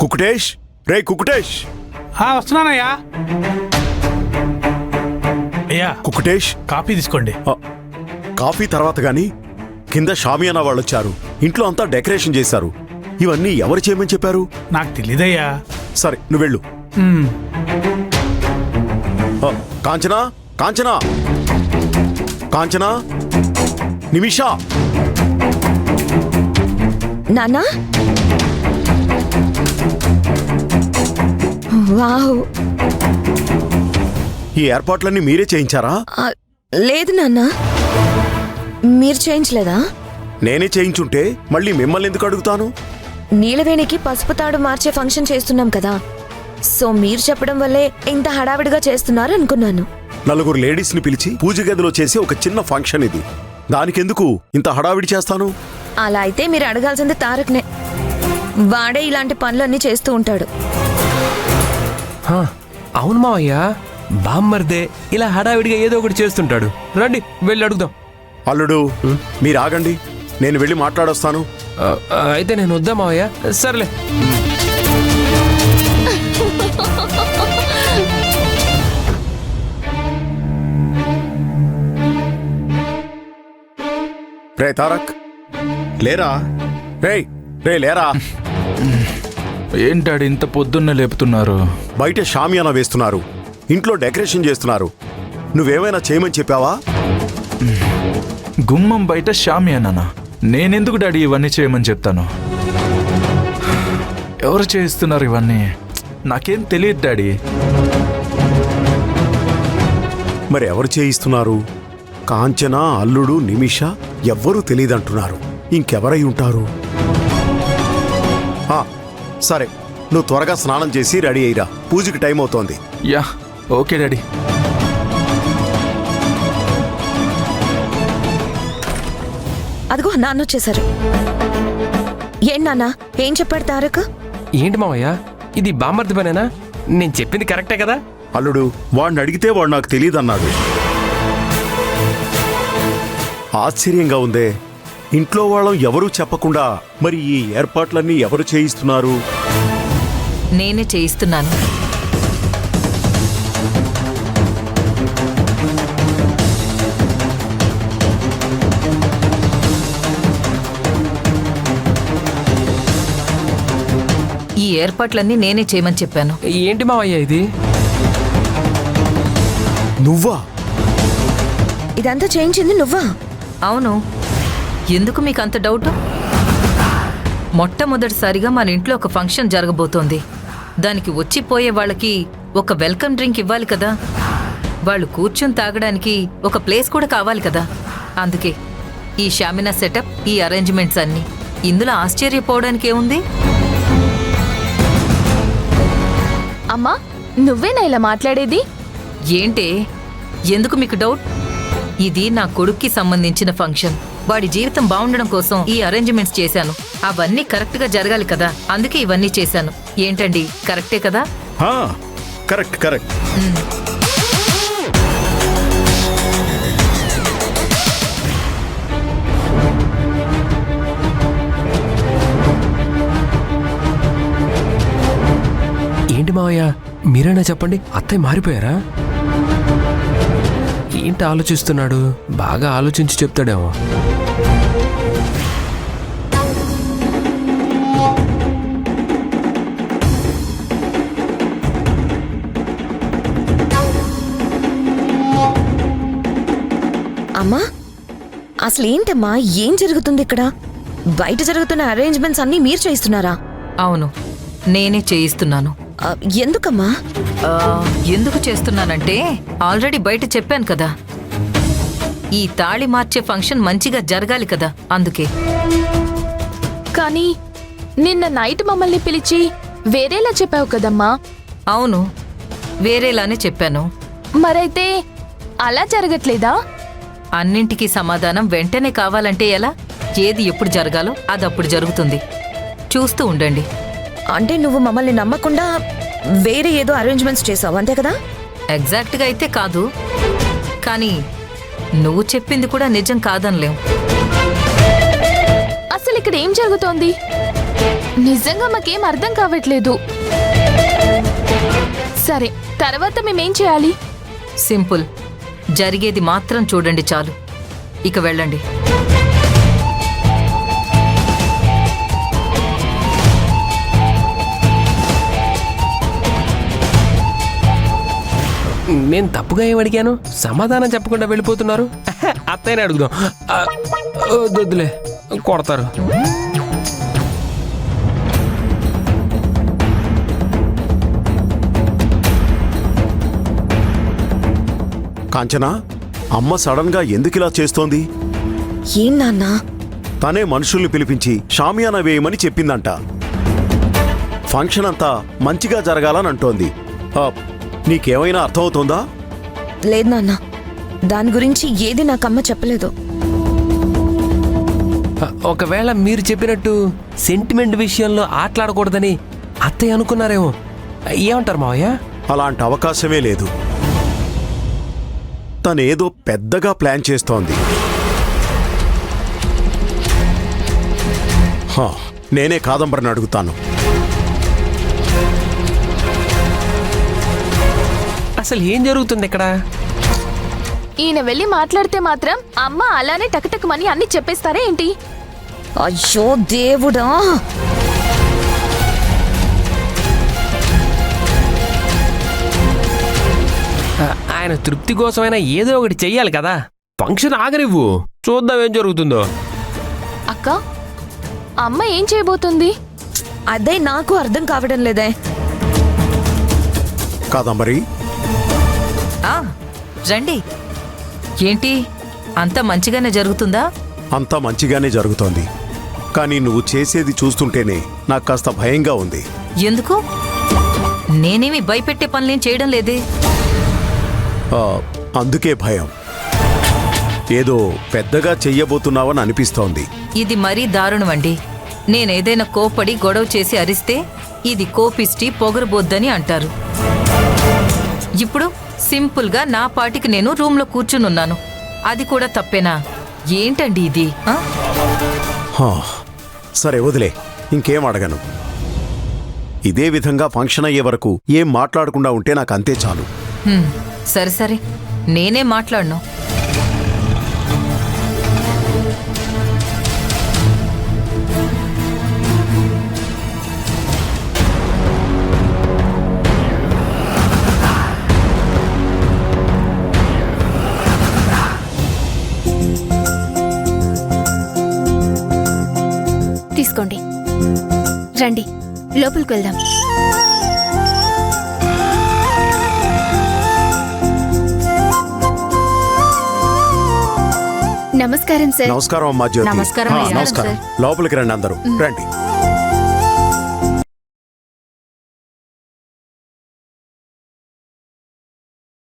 కుకుటేష్, రే కుకుటేష్. వస్తున్నానయ్యా. అయ్యా కుకుటేష్, కాఫీ తీసుకోండి. కాఫీ తర్వాత గాని కింద షామియానా వాళ్ళొచ్చారు. ఇంట్లో అంతా డెకరేషన్ చేశారు. ఇవన్నీ ఎవరు చేయమని చెప్పారు? నాకు తెలీదయ్యా. సరే నువ్వు వెళ్ళు. కాంచనా, కాంచనా, కాంచనా, నిమిషా. నానా, వావ్, ఈ ఏర్పాట్లన్నీ మీరే చేయించారా? లేదు నాన్న, మీరు చేయించలేదా? నేనే చేయించుంటే మళ్ళీ మిమ్మల్ని ఎందుకు అడుగుతాను? నీలవేణికి పసుపు తాడు మార్చే ఫంక్షన్ చేస్తున్నాం కదా, సో మీరు చెప్పడం వల్లే ఇంత హడావిడిగా చేస్తున్నారు అనుకున్నాను. నలుగురు లేడీస్ ని పిలిచి పూజ గదిలో చేసే ఒక చిన్న ఫంక్షన్ ఇది. దానికెందుకు ఇంత హడావిడి చేస్తాను? అలా అయితే మీరు అడగాల్సింది తారక్నే. వాడే ఇలాంటి పనులన్నీ చేస్తూ ఉంటాడు. అవును మావయ్య, బామ్మర్దే ఇలా హడావిడిగా ఏదో ఒకటి చేస్తుంటాడు. రండి వెళ్ళి అడుగుదాం. అల్లుడు, మీరు ఆగండి, నేను వెళ్ళి మాట్లాడొస్తాను. అయితే నేను వద్దా మావయ్య? సర్లే. రే తారక్, లేరా? రే రే లేరా? ఏంటాడు ఇంత పొద్దున్నే లేపుతున్నారు? బయట షామియానా వేస్తున్నారు, ఇంట్లో డెకరేషన్ చేస్తున్నారు. నువ్వేమైనా చేయమని చెప్పావా? గుమ్మం బయట షామియానా? నేనెందుకు డాడీ ఇవన్నీ చేయమని చెప్తాను? ఎవరు చేయిస్తున్నారు ఇవన్నీ? నాకేం తెలియదు డాడీ. మరి ఎవరు చేయిస్తున్నారు? కాంచన, అల్లుడు, నిమిష ఎవ్వరూ తెలియదంటున్నారు. ఇంకెవరై ఉంటారు? సరే, నువ్వు త్వరగా స్నానం చేసి రెడీ అయ్యిరా, పూజకి టైం అవుతోంది. Yeah okay daddy. అదిగో నాన్న వచ్చేసారు. ఏం నాన్న, ఏం చెప్పాడు తారక్? ఏంటి మావయ్య, ఇది బామ్మర్ది పనేనా? నేను చెప్పింది కరెక్టే కదా? అల్లుడు, వాడిని అడిగితే వాడు నాకు తెలియదన్నాడు. ఆశ్చర్యంగా ఉందే, ఇంట్లో వాళ్ళం ఎవరూ చెప్పకుండా మరి ఈ ఏర్పాట్లన్నీ ఎవరు చేయిస్తున్నారు? నేనే చేయిస్తున్నాను. ఈ ఏర్పాట్లన్నీ నేనే చేయమని చెప్పాను. ఏంటి మావయ్య ఇది? నువ్వా? ఇదంతా చేయించింది నువ్వా? అవును, ఎందుకు మీకు అంత డౌట్? మొట్టమొదటిసారిగా మన ఇంట్లో ఒక ఫంక్షన్ జరగబోతోంది. దానికి వచ్చిపోయే వాళ్ళకి ఒక వెల్కమ్ డ్రింక్ ఇవ్వాలి కదా, వాళ్ళు కూర్చొని తాగడానికి ఒక ప్లేస్ కూడా కావాలి కదా. అందుకే ఈ షామినా సెటప్, ఈ అరేంజ్మెంట్స్ అన్నీ. ఇందులో ఆశ్చర్యపోవడానికి ఏముంది? అమ్మా, నువ్వేనా ఇలా మాట్లాడేది? ఏంటే, ఎందుకు మీకు డౌట్? ఇది నా కొడుక్కి సంబంధించిన ఫంక్షన్. వాడి జీవితం బాగుండడం కోసం ఈ అరేంజ్మెంట్స్ చేశాను. అవన్నీ కరెక్ట్ గా జరగాలి కదా, అందుకే ఇవన్నీ చేశాను. ఏంటండి, కరెక్టే కదా? Correct correct. ఏంటి మావయ్య, మీరైనా చెప్పండి, అత్తయ్య మారిపోయారా? ఏంటి ఆలోచిస్తున్నాడు? బాగా ఆలోచించి చెప్తాడేమో. అమ్మా, అసలు ఏంటమ్మా, ఏం జరుగుతుంది ఇక్కడ? బయట జరుగుతున్న అరేంజ్మెంట్స్ అన్నీ మీరు చేయిస్తున్నారా? అవును, నేనే చేయిస్తున్నాను. ఎందుకమ్మా? ఎందుకు చేస్తున్నానంటే ఆల్రెడీ బయట చెప్పాను కదా, ఈ తాళి మార్చే ఫంక్షన్ మంచిగా జరగాలి కదా, అందుకే. కానీ నిన్న నైట్ మమ్మల్ని పిలిచి వేరేలా చెప్పావు కదమ్మా? అవును, వేరేలానే చెప్పాను. మరైతే అలా జరగట్లేదా? అన్నింటికీ సమాధానం వెంటనే కావాలంటే ఎలా? ఏది ఎప్పుడు జరగాలో అది అప్పుడు జరుగుతుంది. చూస్తూ ఉండండి. అంటే నువ్వు మమ్మల్ని నమ్మకుండా వేరే ఏదో అరేంజ్మెంట్స్ చేసావు, అంతే కదా? ఎగ్జాక్ట్గా అయితే కాదు, కానీ నువ్వు చెప్పింది కూడా నిజం కాదనిలేం. అసలు ఇక్కడ ఏం జరుగుతోంది? నిజంగా మాకేం అర్థం కావట్లేదు. సరే, తర్వాత మేమేం చేయాలి? సింపుల్. జరిగేది మాత్రం చూడండి చాలు. ఇక వెళ్ళండి. నేను తప్పుగా ఏం అడిగాను? సమాధానం చెప్పకుండా వెళ్ళిపోతున్నారు. అత్తయ్యని అడుగుదాం. వద్దులే, కొడతారు. కాంచనా, అమ్మ సడన్ గా ఎందుకిలా చేస్తోంది? ఏం నాన్నా? తనే మనుషుల్ని పిలిపించి షామియానా వేయమని చెప్పిందంట. ఫంక్షన్ అంతా మంచిగా జరగాలని అంటోంది. నీకేమైనా అర్థమవుతోందా? లేదు నాన్న, దాని గురించి ఏది నాకమ్మ చెప్పలేదు. ఒకవేళ మీరు చెప్పినట్టు సెంటిమెంట్ విషయంలో ఆటలాడకూడదని అత్తయ్య అనుకున్నారేమో. ఏమంటారు మావయ్య? అలాంటి అవకాశమే లేదు. తనేదో పెద్దగా ప్లాన్ చేస్తోంది. నేనే కాదంబరిని అడుగుతాను. అసలు ఏం జరుగుతుంది ఇక్కడ? ఈయన వెళ్ళి మాట్లాడితే మాత్రం అమ్మ అలానే టకటకమని అన్ని చెప్పేస్తారా ఏంటి? అయ్యో దేవుడా! ఆయన తృప్తి కోసమైనా ఏదో ఒకటి చెయ్యాలి కదా. ఫంక్షన్ ఆగనివ్వు, చూద్దాం ఏం జరుగుతుందో. అక్క, అమ్మ ఏం చేయబోతుంది? అదే నాకు అర్థం కావడం లేదే. కాదంబరి, రండి. ఏంటి, అంతా మంచిగానే జరుగుతుందా? అంతా మంచిగానే జరుగుతోంది. కానీ నువ్వు చేసేది చూస్తుంటేనే నాకు కాస్త భయంగా ఉంది. ఎందుకు? నేనేమి భయపెట్టే పనులేం చేయడం లేదే. అందుకే భయం. ఏదో పెద్దగా చెయ్యబోతున్నావని అనిపిస్తోంది. ఇది మరీ దారుణమండి. నేనేదైనా కోపడి గొడవ చేసి అరిస్తే ఇది కోపిష్టి పొగరబోద్దని అంటారు. ఇప్పుడు సింపుల్గా నా పాటికి నేను రూమ్లో కూర్చునున్నాను. అది కూడా తప్పేనా? ఏంటండి ఇది? సరే వదిలే, ఇంకేం అడగను. ఇదే విధంగా ఫంక్షన్ అయ్యే వరకు ఏం మాట్లాడకుండా ఉంటే నాకు అంతే చాలు. సరే సరే, నేనే మాట్లాడను. తీసుకోండి, రండి లోపలికి వెళ్దాం. నమస్కారం సార్. నమస్కారం అమ్మా జ్యోతి. నమస్కారం అయ్యా. నమస్కారం. లోపలికి రండి అందరూ, రండి.